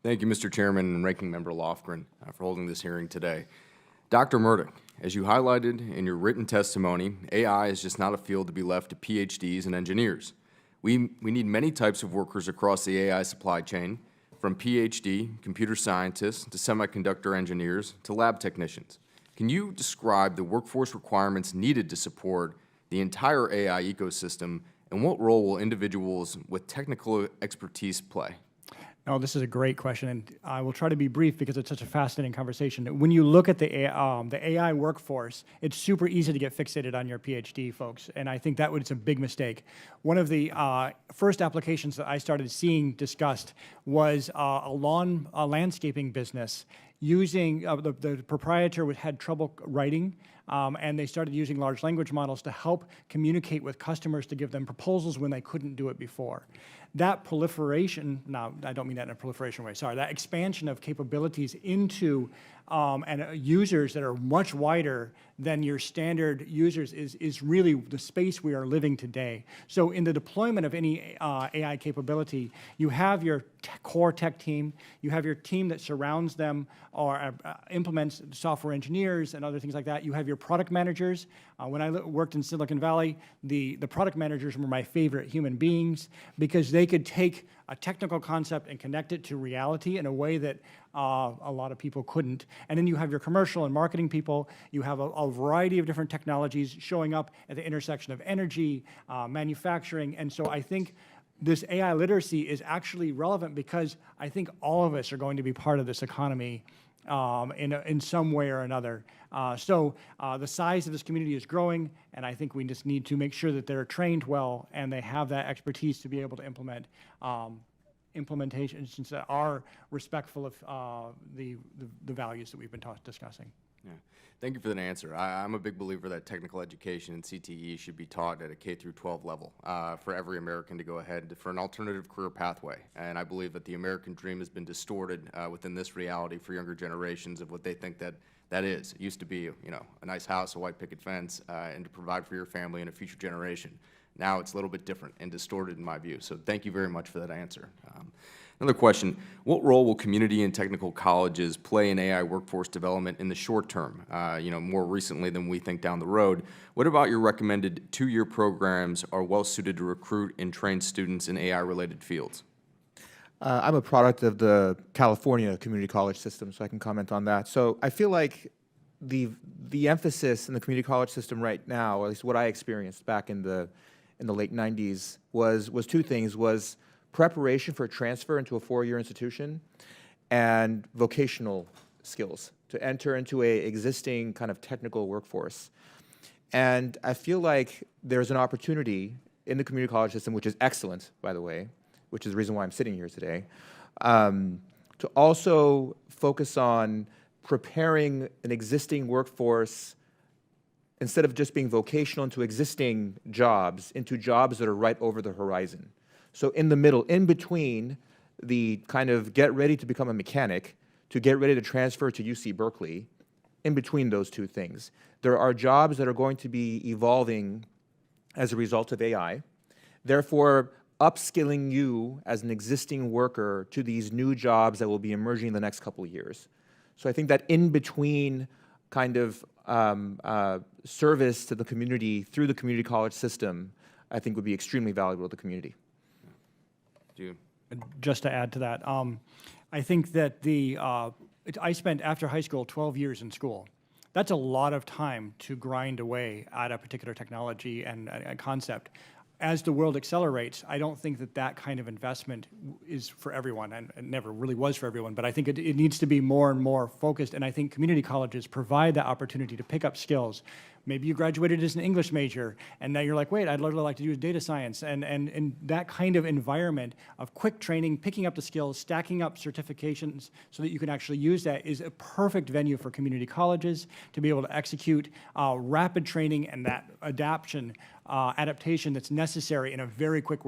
Thank you, Mr. Chairman and Ranking Member Lofgren, for holding this hearing today. Dr. Murdoch, as you highlighted in your written testimony, AI is just not a field to be left to PhDs and engineers. We need many types of workers across the AI supply chain, from PhD, computer scientists, to semiconductor engineers, to lab technicians. Can you describe the workforce requirements needed to support the entire AI ecosystem, and what role will individuals with technical expertise play? No, this is a great question, and I will try to be brief because it's such a fascinating conversation. When you look at the AI workforce, it's super easy to get fixated on your PhD folks, and I think that was a big mistake. One of the first applications that I started seeing discussed was a landscaping business using, the proprietor had trouble writing, and they started using large language models to help communicate with customers to give them proposals when they couldn't do it before. That proliferation, now I don't mean that in a proliferation way, sorry, that expansion of capabilities into users that are much wider than your standard users is really the space we are living today. So in the deployment of any AI capability, you have your core tech team, you have your team that surrounds them or implements software engineers and other things like that. You have your product managers. When I worked in Silicon Valley, the product managers were my favorite human beings because they could take a technical concept and connect it to reality in a way that a lot of people couldn't. And then you have your commercial and marketing people. You have a variety of different technologies showing up at the intersection of energy, manufacturing. And so I think this AI literacy is actually relevant because I think all of us are going to be part of this economy in some way or another. So the size of this community is growing, and I think we just need to make sure that they're trained well and they have that expertise to be able to implement implementations that are respectful of the values that we've been discussing. Yeah. Thank you for that answer. I'm a big believer that technical education and CTE should be taught at a K through 12 level for every American to go ahead for an alternative career pathway. And I believe that the American dream has been distorted within this reality for younger generations of what they think that is. It used to be, a nice house, a white picket fence, and to provide for your family and a future generation. Now it's a little bit different and distorted in my view. So thank you very much for that answer. Another question, what role will community and technical colleges play in AI workforce development in the short term, more recently than we think down the road? What about your recommended 2-year programs are well suited to recruit and train students in AI-related fields? I'm a product of the California community college system, so I can comment on that. So I feel like the emphasis in the community college system right now, or at least what I experienced back in the late 90s, was two things, was preparation for transfer into a 4-year institution and vocational skills to enter into a existing kind of technical workforce. And I feel like there's an opportunity in the community college system, which is excellent, by the way, which is the reason why I'm sitting here today, to also focus on preparing an existing workforce instead of just being vocational into existing jobs, into jobs that are right over the horizon. So in the middle, in between the kind of get ready to become a mechanic to get ready to transfer to UC Berkeley, in between those two things, there are jobs that are going to be evolving as a result of AI. Therefore, upskilling you as an existing worker to these new jobs that will be emerging in the next couple of years. So I think that in between kind of service to the community through the community college system, I think would be extremely valuable to the community. Just to add to that, I think that I spent, after high school, 12 years in school. That's a lot of time to grind away at a particular technology and a concept. As the world accelerates, I don't think that kind of investment is for everyone, and it never really was for everyone, but I think it needs to be more and more focused, and I think community colleges provide that opportunity to pick up skills. Maybe you graduated as an English major, and now you're like, wait, I'd like to do data science, and that kind of environment of quick training, picking up the skills, stacking up certifications so that you can actually use that is a perfect venue for community colleges to be able to execute rapid training and that adaptation that's necessary in a very quick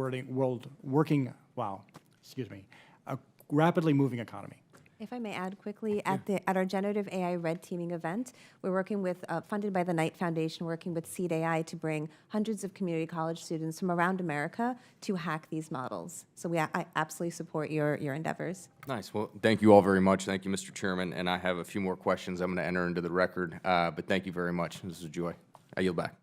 a rapidly moving economy. If I may add quickly, at our generative AI red teaming event, we're working with, funded by the Knight Foundation, working with Seed AI to bring hundreds of community college students from around America to hack these models. So I absolutely support your endeavors. Nice. Well, thank you all very much. Thank you, Mr. Chairman. And I have a few more questions I'm going to enter into the record, but thank you very much. This is a joy. I yield back.